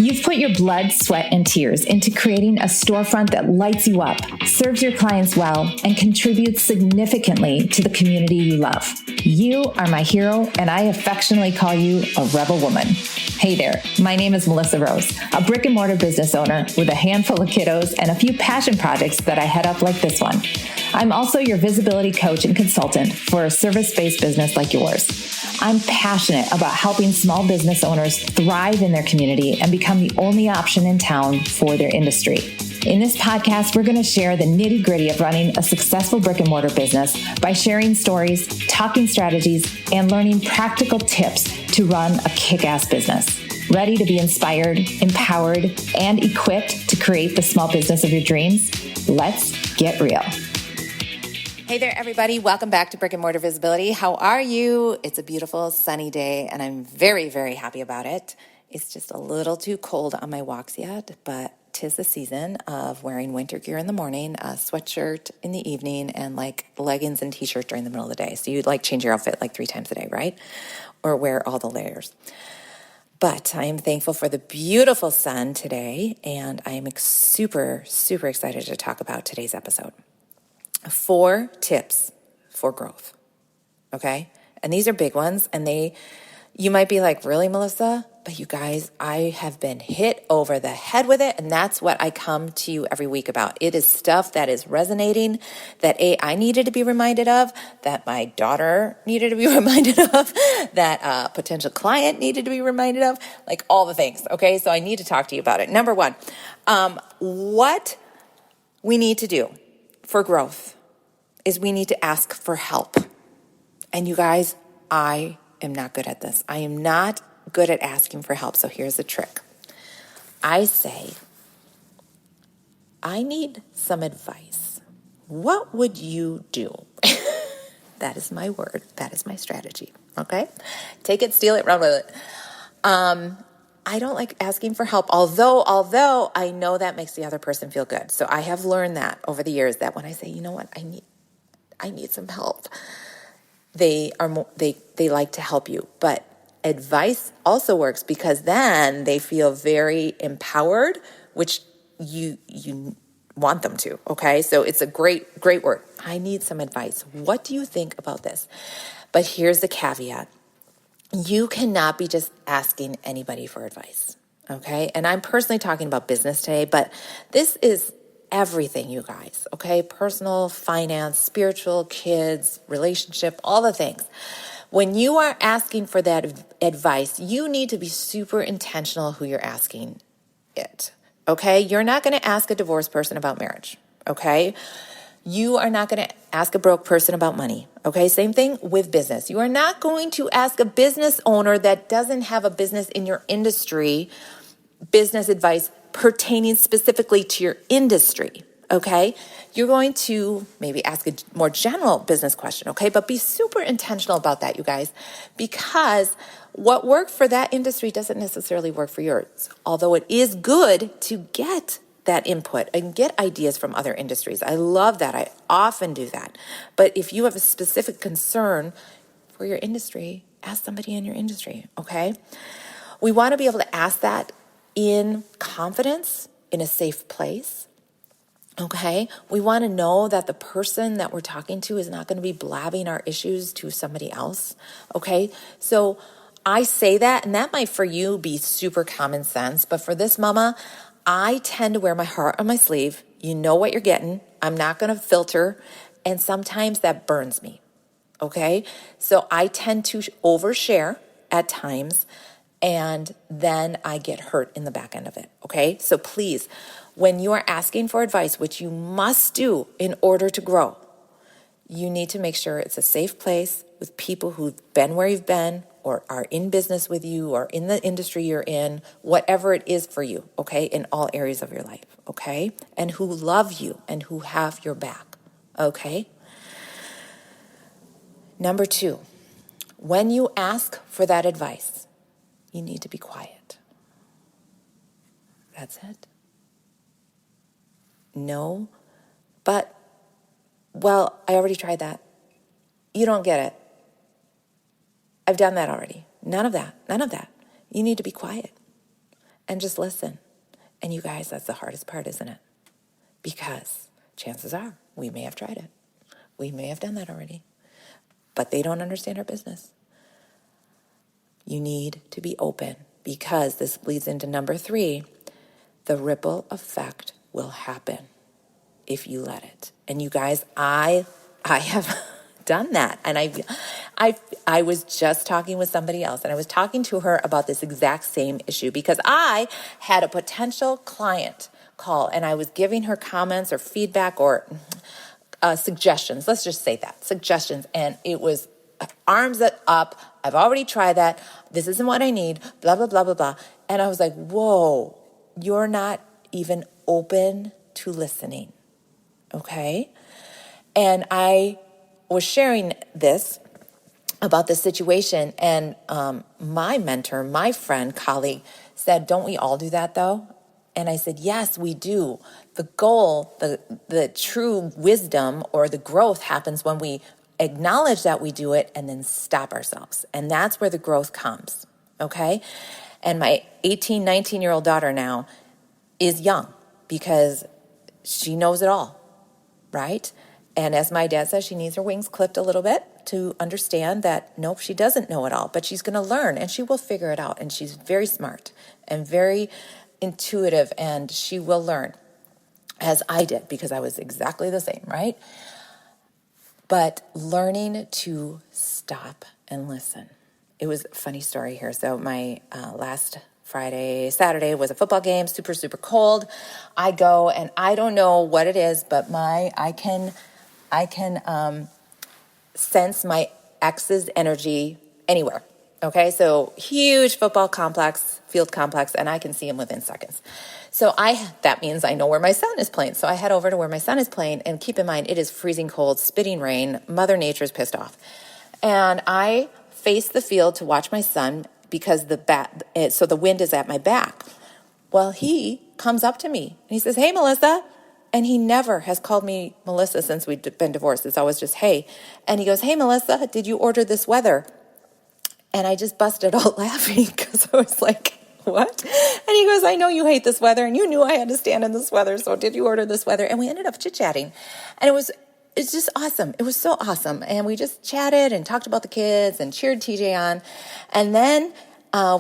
You've put your blood, sweat, and tears into creating a storefront that lights you up, serves your clients well, and contributes significantly to the community you love. You are my hero, and I affectionately call you a rebel woman. Hey there, my name is Melissa Rose, a brick and mortar business owner with a handful of kiddos and a few passion projects that I head up like this one. I'm also your visibility coach and consultant for a service-based business like yours. I'm passionate about helping small business owners thrive in their community and become the only option in town for their industry. In this podcast, we're going to share the nitty-gritty of running a successful brick and mortar business by sharing stories, talking strategies, and learning practical tips to run a kick-ass business. Ready to be inspired, empowered, and equipped to create the small business of your dreams? Let's get real. Hey there, everybody. Welcome back to Brick and Mortar Visibility. How are you? It's a beautiful sunny day, and I'm very, very happy about it. It's just a little too cold on my walks yet, but 'tis the season of wearing winter gear in the morning, a sweatshirt in the evening, and like leggings and t-shirt during the middle of the day. So you'd like change your outfit like 3 times a day, right? Or wear all the layers. But I am thankful for the beautiful sun today, and I am super, super excited to talk about today's episode. 4 tips for growth, okay? And these are big ones, and you might be like, really, Melissa? But you guys, I have been hit over the head with it, and that's what I come to you every week about. It is stuff that is resonating, that I needed to be reminded of, that my daughter needed to be reminded of, that a potential client needed to be reminded of, like all the things, okay? So I need to talk to you about it. Number 1, what we need to do for growth is we need to ask for help. And you guys, I am not good at this. I am not good at asking for help. So here's the trick. I say, I need some advice. What would you do? That is my word. That is my strategy. Okay? Take it, steal it, run with it. I don't like asking for help, although I know that makes the other person feel good. So I have learned that over the years, that when I say, you know what, I need some help, they like to help you. But advice also works, because then they feel very empowered, which you want them to. Okay, so it's a great word. I need some advice. What do you think about this? But here's the caveat. You cannot be just asking anybody for advice, okay? And I'm personally talking about business today, but this is everything, you guys, okay? Personal, finance, spiritual, kids, relationship, all the things. When you are asking for that advice, you need to be super intentional who you're asking it, okay? You're not going to ask a divorced person about marriage, okay? You are not going to ask a broke person about money, okay? Same thing with business. You are not going to ask a business owner that doesn't have a business in your industry business advice pertaining specifically to your industry, okay? You're going to maybe ask a more general business question, okay? But be super intentional about that, you guys, because what worked for that industry doesn't necessarily work for yours, although it is good to get that input and get ideas from other industries. I love that. I often do that. But if you have a specific concern for your industry, ask somebody in your industry, okay? We want to be able to ask that in confidence, in a safe place, okay? We want to know that the person that we're talking to is not going to be blabbing our issues to somebody else, okay? So I say that, and that might for you be super common sense, but for this mama, I tend to wear my heart on my sleeve. You know what you're getting. I'm not going to filter. And sometimes that burns me. Okay? So I tend to overshare at times, and then I get hurt in the back end of it. Okay? So please, when you are asking for advice, which you must do in order to grow, you need to make sure it's a safe place with people who've been where you've been, or are in business with you, or in the industry you're in, whatever it is for you, okay, in all areas of your life, okay, and who love you and who have your back, okay? Number 2, when you ask for that advice, you need to be quiet. That's it. No, but, well, I already tried that. You don't get it. I've done that already. None of that. You need to be quiet. and just listen. And you guys, that's the hardest part, isn't it? Because chances are we may have tried it. We may have done that already, but they don't understand our business. You need to be open, because this leads into number 3. The ripple effect will happen if you let it. And you guys, I have done that. And I was just talking with somebody else, and I was talking to her about this exact same issue, because I had a potential client call, and I was giving her comments or feedback or suggestions. Let's just say that, suggestions. And it was arms up. I've already tried that. This isn't what I need, blah, blah, blah, blah, blah. And I was like, whoa, you're not even open to listening. Okay? And I was sharing this about this situation, and my mentor, my friend, colleague said, don't we all do that though? And I said, yes, we do. The goal, the true wisdom or the growth happens when we acknowledge that we do it and then stop ourselves. And that's where the growth comes, okay? And my 18, 19-year-old daughter now is young because she knows it all, right? And as my dad says, she needs her wings clipped a little bit to understand that, nope, she doesn't know it all, but she's going to learn and she will figure it out. And she's very smart and very intuitive, and she will learn, as I did, because I was exactly the same, right? But learning to stop and listen. It was a funny story here. So my last Saturday was a football game, super, super cold. I go, and I don't know what it is, but I can sense my ex's energy anywhere. Okay, so huge football complex, field complex, and I can see him within seconds. So that means I know where my son is playing. So I head over to where my son is playing, and keep in mind, it is freezing cold, spitting rain. Mother Nature's pissed off. And I face the field to watch my son because so the wind is at my back. Well, he comes up to me and he says, hey, Melissa. And he never has called me Melissa since we've been divorced. It's always just, hey. And he goes, hey, Melissa, did you order this weather? And I just busted out laughing because I was like, what? And he goes, I know you hate this weather, and you knew I had to stand in this weather, so did you order this weather? And we ended up chit-chatting. And it's just awesome. It was so awesome. And we just chatted and talked about the kids and cheered TJ on. And then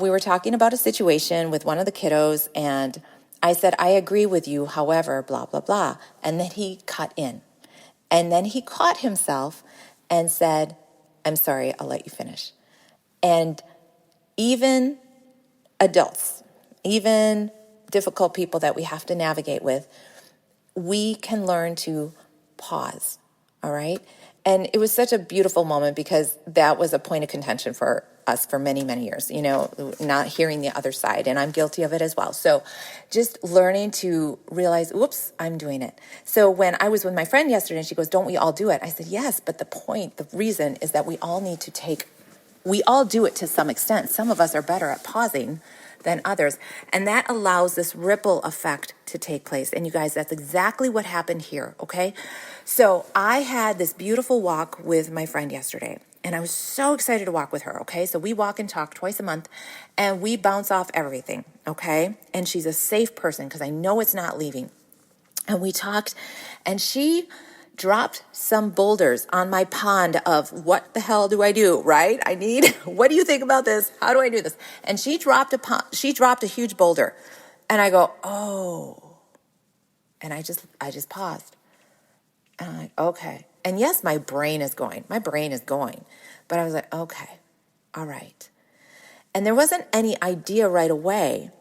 we were talking about a situation with one of the kiddos, and I said, I agree with you, however, blah, blah, blah. And then he cut in. And then he caught himself and said, I'm sorry, I'll let you finish. And even adults, even difficult people that we have to navigate with, we can learn to pause, all right? And it was such a beautiful moment because that was a point of contention for us for many, many years, not hearing the other side. And I'm guilty of it as well. So just learning to realize, oops, I'm doing it. So when I was with my friend yesterday and she goes, don't we all do it? I said, yes, but the reason is that we all do it to some extent. Some of us are better at pausing than others. And that allows this ripple effect to take place. And you guys, that's exactly what happened here, okay? So I had this beautiful walk with my friend yesterday, and I was so excited to walk with her, okay? So we walk and talk twice a month, and we bounce off everything, okay? And she's a safe person because I know it's not leaving. And we talked, and she dropped some boulders on my pond of what the hell do I do, right? What do you think about this? How do I do this? And she dropped a huge boulder. And I go, oh. And I just paused. And I'm like, okay. And yes, my brain is going. But I was like, okay, all right. And there wasn't any idea right away.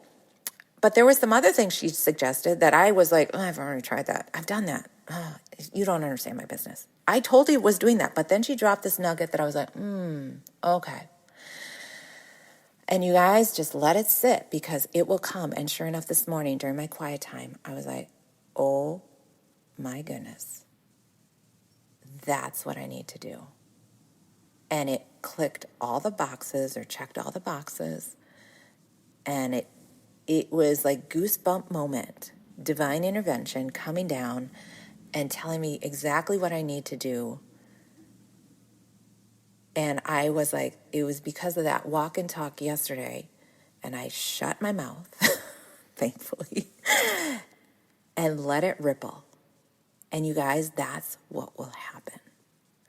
But there was some other things she suggested that I was like, oh, I've already tried that. I've done that. Oh, you don't understand my business. I told you it was doing that. But then she dropped this nugget that I was like, okay. And you guys just let it sit because it will come. And sure enough, this morning during my quiet time, I was like, oh my goodness. That's what I need to do. And it clicked all the boxes or checked all the boxes. And it was like goosebump moment, divine intervention coming down and telling me exactly what I need to do. And I was like, it was because of that walk and talk yesterday. And I shut my mouth thankfully, and let it ripple. And you guys, that's what will happen.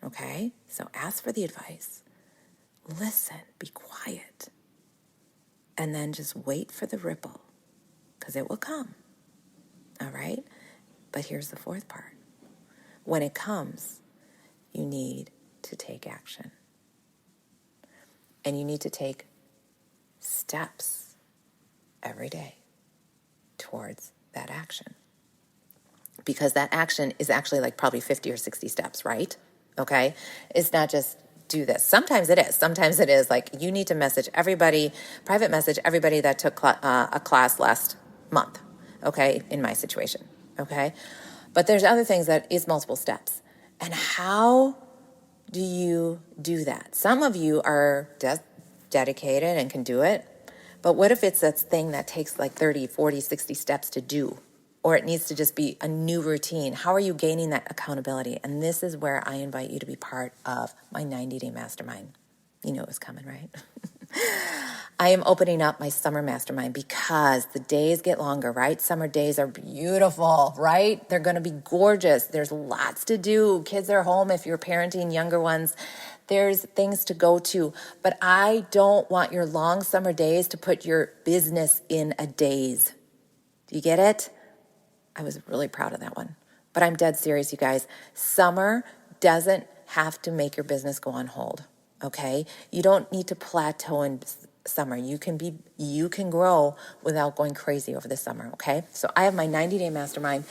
Okay? So ask for the advice. Listen, be quiet. And then just wait for the ripple, because it will come. All right? But here's the fourth part. When it comes, you need to take action. And you need to take steps every day towards that action. Because that action is actually like probably 50 or 60 steps, right? Okay? It's not just do this. Sometimes it is. Sometimes it is like you need to message everybody, private message everybody that took a class last month, okay, in my situation, okay? But there's other things that is multiple steps. And how do you do that? Some of you are dedicated and can do it, but what if it's that thing that takes like 30, 40, 60 steps to do? Or it needs to just be a new routine. How are you gaining that accountability? And this is where I invite you to be part of my 90-day mastermind. You knew it was coming, right? I am opening up my summer mastermind because the days get longer, right? Summer days are beautiful, right? They're going to be gorgeous. There's lots to do. Kids are home if you're parenting younger ones. There's things to go to. But I don't want your long summer days to put your business in a daze. Do you get it? I was really proud of that one. But I'm dead serious, you guys. Summer doesn't have to make your business go on hold, okay? You don't need to plateau in summer. You can grow without going crazy over the summer, okay? So I have my 90-day mastermind.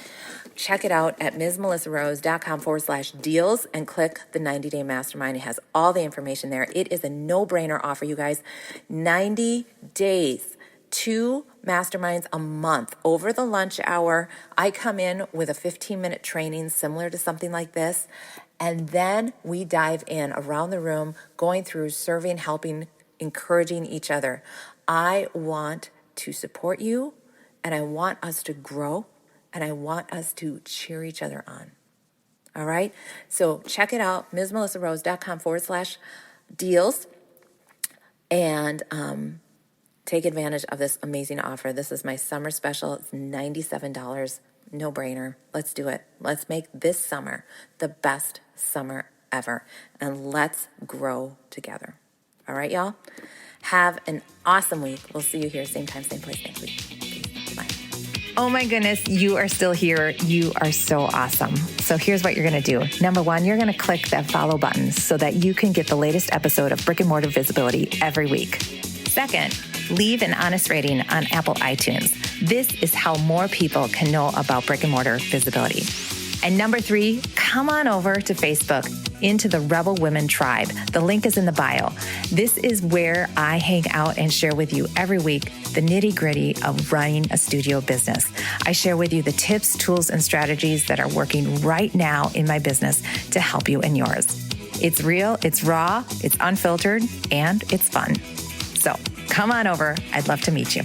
Check it out at msmelissarose.com/deals and click the 90-day mastermind. It has all the information there. It is a no-brainer offer, you guys. 90 days. 2 masterminds a month. Over the lunch hour, I come in with a 15-minute training similar to something like this, and then we dive in around the room, going through, serving, helping, encouraging each other. I want to support you, and I want us to grow, and I want us to cheer each other on. All right? So check it out, msmelissarose.com/deals, and take advantage of this amazing offer. This is my summer special. It's $97. No brainer. Let's do it. Let's make this summer the best summer ever. And let's grow together. All right, y'all? Have an awesome week. We'll see you here same time, same place next week. Peace. Bye. Oh my goodness, you are still here. You are so awesome. So here's what you're going to do. Number 1, you're going to click that follow button so that you can get the latest episode of Brick and Mortar Visibility every week. Second, leave an honest rating on Apple iTunes. This is how more people can know about brick and mortar visibility. And number 3, come on over to Facebook into the Rebel Women Tribe. The link is in the bio. This is where I hang out and share with you every week the nitty-gritty of running a studio business. I share with you the tips, tools, and strategies that are working right now in my business to help you in yours. It's real, it's raw, it's unfiltered, and it's fun. So come on over. I'd love to meet you.